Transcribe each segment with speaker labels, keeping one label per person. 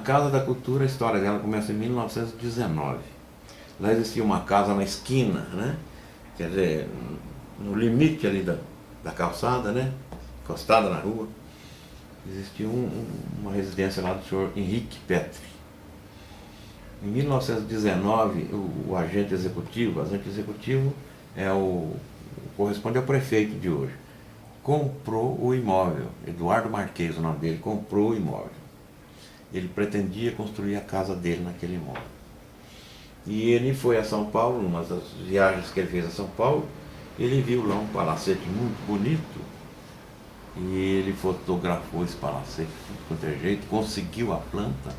Speaker 1: Casa da Cultura, a história dela começa em 1919. Lá existia uma casa na esquina, né? Quer dizer, no limite ali da calçada, né? Encostada na rua. Existia uma residência lá do senhor Henrique Petri. Em 1919, o agente executivo corresponde ao prefeito de hoje, comprou o imóvel. Eduardo Marques, o nome dele, comprou o imóvel. Ele pretendia construir a casa dele naquele imóvel. E ele foi a São Paulo, numa das viagens que ele fez a São Paulo, ele viu lá um palacete muito bonito, e ele fotografou esse palacete de qualquer jeito, conseguiu a planta,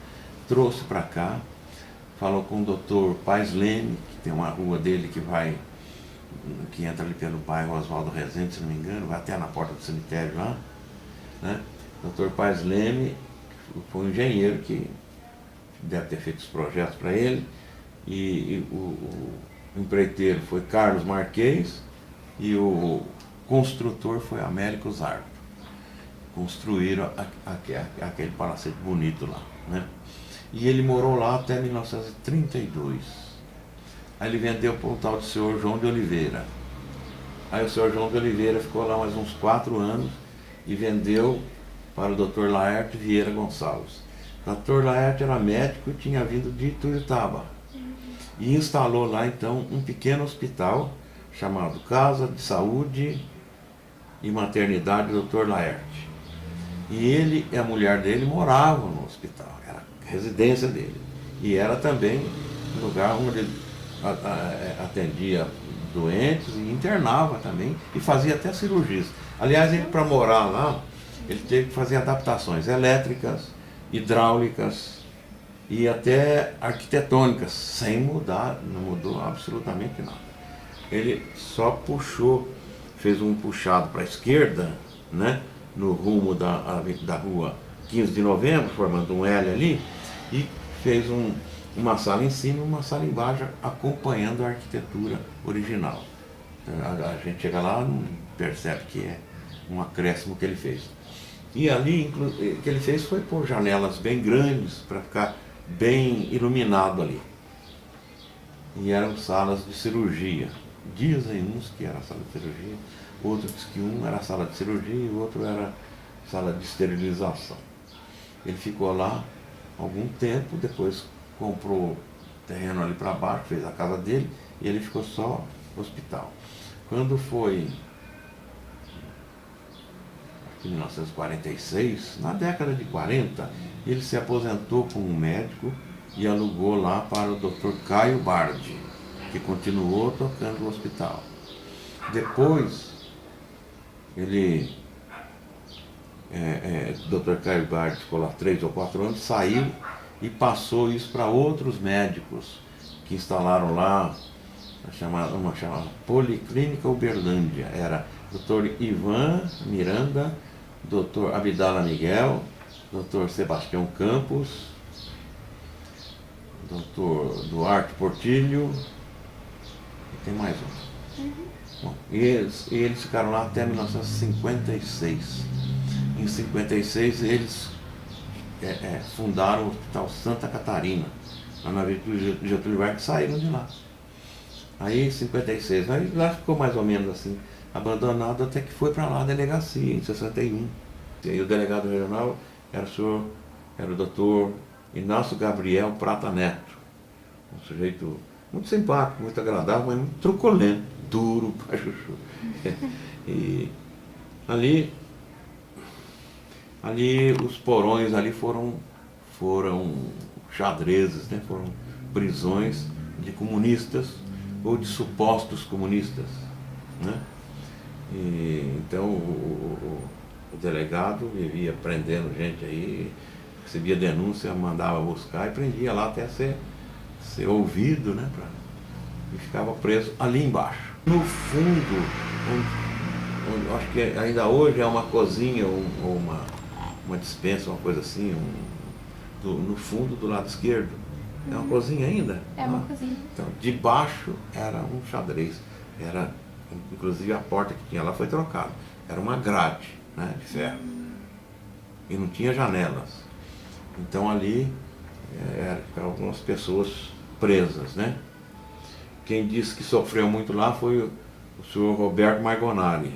Speaker 1: trouxe para cá, falou com o doutor Paes Leme, que tem uma rua dele que entra ali pelo bairro Oswaldo Rezende, se não me engano, vai até na porta do cemitério lá, né? Dr. Paes Leme foi um engenheiro que deve ter feito os projetos para ele, e o empreiteiro foi Carlos Marques, e o construtor foi Américo Zardo. Construíram aquele palacete bonito lá, né? E ele morou lá até 1932. Aí ele vendeu para um tal de senhor João de Oliveira. Aí o senhor João de Oliveira ficou lá mais uns 4 anos e vendeu para o Dr. Laerte Vieira Gonçalves. O Dr. Laerte era médico e tinha vindo de Ituiutaba. E instalou lá então um pequeno hospital chamado Casa de Saúde e Maternidade Dr. Laerte. E ele e a mulher dele moravam no hospital, era a residência dele. E era também um lugar onde ele atendia doentes e internava também, e fazia até cirurgias. Aliás, ele, para morar lá, ele teve que fazer adaptações elétricas, hidráulicas e até arquitetônicas, sem mudar, não mudou absolutamente nada. Ele só fez um puxado para a esquerda, né, no rumo da rua 15 de novembro, formando um L ali, e fez uma sala em cima e uma sala embaixo, acompanhando a arquitetura original. A gente chega lá e não percebe que é um acréscimo que ele fez. E ali, o que ele fez foi pôr janelas bem grandes para ficar bem iluminado ali. E eram salas de cirurgia. Dizem uns que era sala de cirurgia, outros que um era sala de cirurgia e o outro era sala de esterilização. Ele ficou lá algum tempo, depois comprou terreno ali para baixo, fez a casa dele, e ele ficou só no hospital. Quando foi em 1946, na década de 40, ele se aposentou como médico e alugou lá para o Dr. Caio Bardi, que continuou tocando o hospital. Depois, o Dr. Caio Bardi ficou lá 3 ou 4 anos, saiu e passou isso para outros médicos que instalaram lá uma chamada Policlínica Uberlândia. Era Dr. Ivan Miranda, Dr. Abdala Miguel, Dr. Sebastião Campos, Dr. Duarte Portilho, e tem mais um. Bom, e eles ficaram lá até 1956. Em 56 eles fundaram o Hospital Santa Catarina, lá na Avenida Getúlio Vargas, saíram de lá. Aí em 56, aí lá ficou mais ou menos assim, abandonado, até que foi para lá a delegacia, em 61. E aí o delegado regional era o doutor Inácio Gabriel Prata Neto, um sujeito muito simpático, muito agradável, mas muito truculento, duro para chuchu. E ali os porões ali foram xadrezes, né? Foram prisões de comunistas ou de supostos comunistas, né? E então o delegado vivia prendendo gente aí, recebia denúncia, mandava buscar e prendia lá até ser ouvido, né? E ficava preso ali embaixo. No fundo, onde acho que ainda hoje é uma cozinha ou uma despensa, uma coisa assim, no fundo do lado esquerdo. É uma cozinha ainda?
Speaker 2: É uma cozinha.
Speaker 1: Então, debaixo era um xadrez. Inclusive a porta que tinha lá foi trocada. Era uma grade, né, de ferro. E não tinha janelas. Então ali com as pessoas presas, né? Quem disse que sofreu muito lá foi o senhor Roberto Margonari.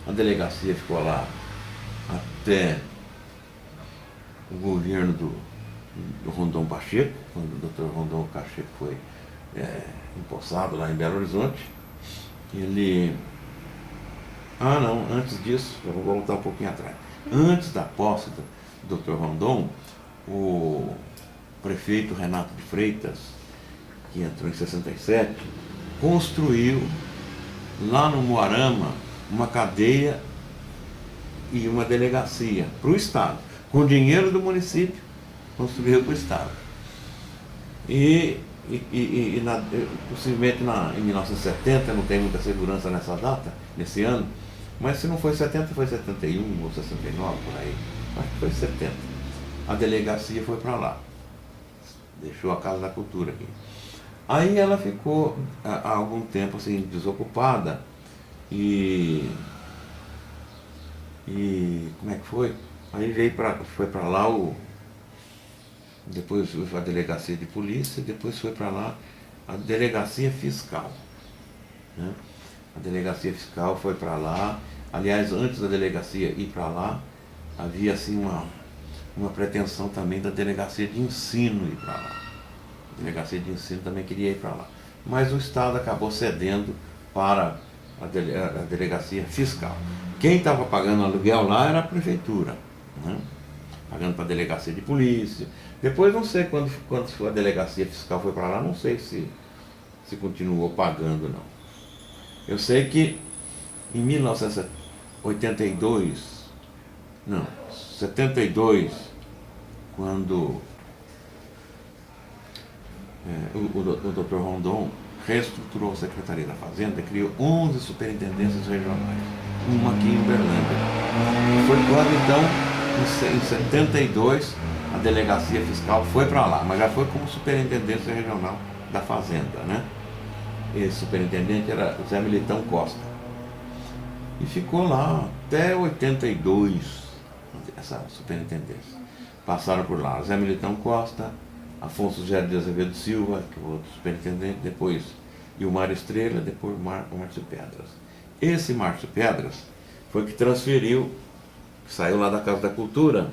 Speaker 1: A delegacia ficou lá até o governo do Rondon Pacheco, quando o Dr. Rondon Pacheco foi empossado lá em Belo Horizonte. Ele... Ah, não, antes disso, eu vou voltar um pouquinho atrás. Antes da posse do Dr. Rondon, o prefeito Renato de Freitas, que entrou em 67, construiu lá no Moarama uma cadeia e uma delegacia para o Estado, com dinheiro do município, construiu para o Estado. Possivelmente em 1970, não tem muita segurança nessa data, nesse ano, mas se não foi 70, foi 71 ou 69, por aí. Acho que foi 70. A delegacia foi para lá. Deixou a Casa da Cultura aqui. Aí ela ficou há algum tempo assim, desocupada e como é que foi? Aí foi para lá depois a delegacia de polícia, depois foi para lá a delegacia fiscal, né? A delegacia fiscal foi para lá. Aliás, antes da delegacia ir para lá, havia assim uma pretensão também da delegacia de ensino ir para lá. A delegacia de ensino também queria ir para lá. Mas o Estado acabou cedendo para a delegacia fiscal. Quem estava pagando aluguel lá era a prefeitura, né? Pagando para a delegacia de polícia. Depois não sei quando a delegacia fiscal foi para lá, não sei se continuou pagando não. Eu sei que em 72, quando o Dr. Rondon reestruturou a Secretaria da Fazenda, criou 11 superintendências regionais, uma aqui em Uberlândia. Foi quando então, em 72, a delegacia fiscal foi para lá, mas já foi como superintendência regional da Fazenda, né? Esse superintendente era Zé Militão Costa. E ficou lá até 82, essa superintendência. Passaram por lá Zé Militão Costa, Afonso Gé de Azevedo Silva, que é o outro superintendente, depois Ilmar Estrela, depois Márcio Pedras. Esse Márcio Pedras foi que transferiu, saiu lá da Casa da Cultura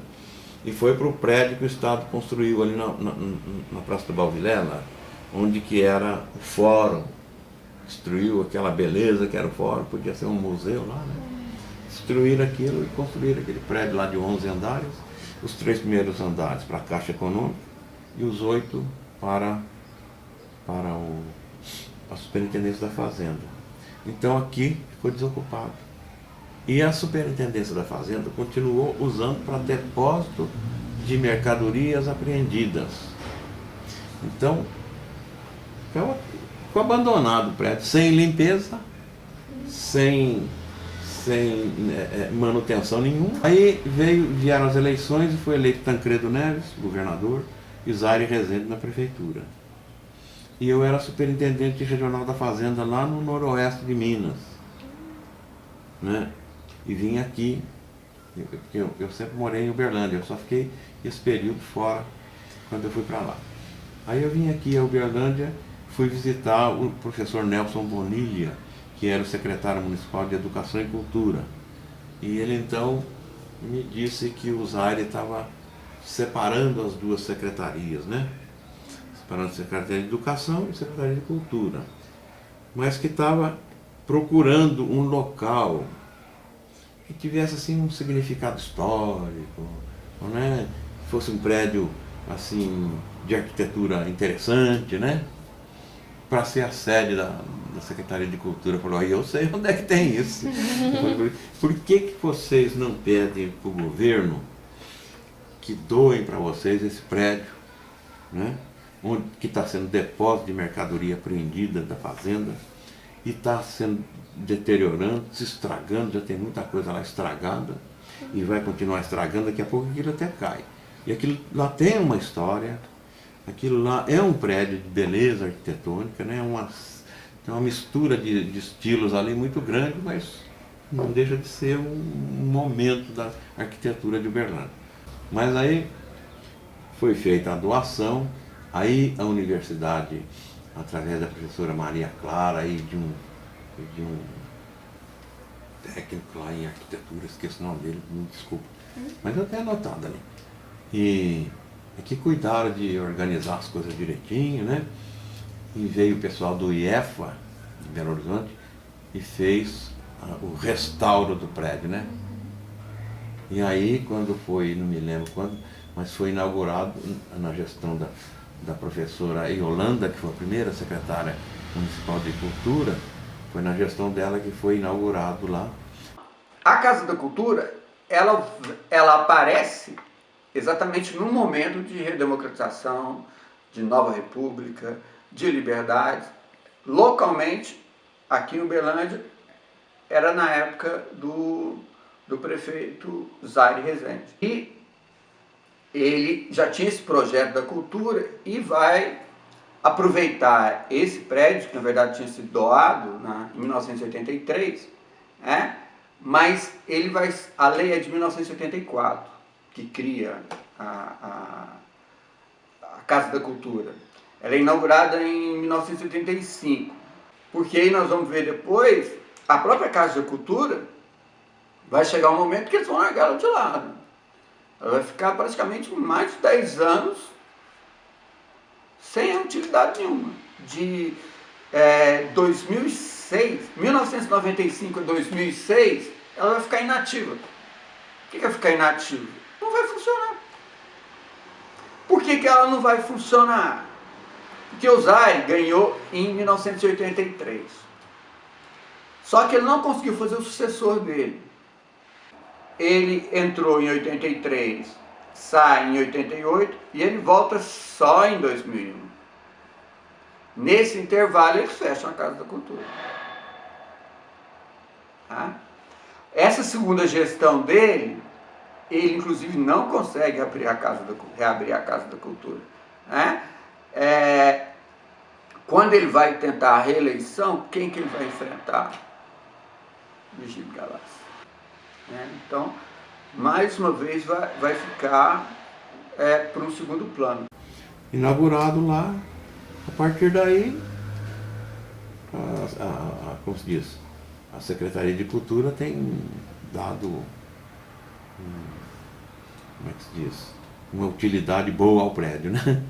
Speaker 1: e foi para o prédio que o Estado construiu ali na Praça do Balvilela, onde que era o fórum. Destruiu aquela beleza que era o fórum, podia ser um museu lá, né? Destruíram aquilo e construíram aquele prédio lá de 11 andares, os 3 primeiros andares para a Caixa Econômica e os 8 para a Superintendência da Fazenda. Então aqui ficou desocupado. E a Superintendência da Fazenda continuou usando para depósito de mercadorias apreendidas. Então, ficou abandonado o prédio, sem limpeza, sem manutenção nenhuma. Aí vieram as eleições e foi eleito Tancredo Neves, governador, e Zaire Rezende na prefeitura. E eu era superintendente regional da Fazenda lá no noroeste de Minas, né? E vim aqui, porque eu sempre morei em Uberlândia, eu só fiquei esse período fora quando eu fui para lá. Aí eu vim aqui a Uberlândia, fui visitar o professor Nelson Bonilha, que era o secretário municipal de Educação e Cultura. E ele então me disse que o Zaire estava separando as duas secretarias, né? Separando a Secretaria de Educação e a Secretaria de Cultura. Mas que estava procurando um local que tivesse assim um significado histórico, né? Fosse um prédio assim de arquitetura interessante, né? Para ser a sede da Secretaria de Cultura. Falou, aí eu sei onde é que tem isso. Falei, por que vocês não pedem para o governo que doem para vocês esse prédio, né? Que está sendo depósito de mercadoria apreendida da fazenda e está sendo deteriorando, se estragando, já tem muita coisa lá estragada e vai continuar estragando, daqui a pouco aquilo até cai. E aquilo lá tem uma história, aquilo lá é um prédio de beleza arquitetônica, né? Tem uma mistura de estilos ali muito grande, mas não deixa de ser um momento da arquitetura de Uberlândia. Mas aí foi feita a doação Aí a universidade, através da professora Maria Clara e de um técnico lá em arquitetura, esqueci o nome dele, me desculpa, mas eu tenho anotado ali. E que cuidaram de organizar as coisas direitinho, né? E veio o pessoal do IEFA, de Belo Horizonte, e fez o restauro do prédio, né? E aí, quando foi, não me lembro quando, mas foi inaugurado na gestão da professora Yolanda, que foi a primeira secretária municipal de cultura, foi na gestão dela que foi inaugurado lá.
Speaker 2: A Casa da Cultura, ela aparece exatamente num momento de redemocratização, de nova república, de liberdade. Localmente, aqui em Uberlândia, era na época do prefeito Zaire Rezende. E ele já tinha esse projeto da cultura e vai aproveitar esse prédio, que na verdade tinha sido doado em 1983, né? Mas a lei é de 1984, que cria a Casa da Cultura. Ela é inaugurada em 1985, porque aí nós vamos ver depois, a própria Casa da Cultura vai chegar um momento que eles vão largar ela de lado. Ela vai ficar praticamente mais de 10 anos sem utilidade nenhuma. De 1995 a 2006, ela vai ficar inativa. O que é ficar inativa? Não vai funcionar. Por que ela não vai funcionar? Porque o Zaire ganhou em 1983. Só que ele não conseguiu fazer o sucessor dele. Ele entrou em 83, sai em 88 e ele volta só em 2001. Nesse intervalo eles fecham a Casa da Cultura. Tá? Essa segunda gestão dele, ele inclusive não consegue reabrir a Casa da Cultura. Né? Quando ele vai tentar a reeleição, quem que ele vai enfrentar? Virgílio Galassa. Então, mais uma vez vai ficar para um segundo plano.
Speaker 1: Inaugurado lá, a partir daí, como se diz, a Secretaria de Cultura tem dado, como é que se diz, uma utilidade boa ao prédio, né?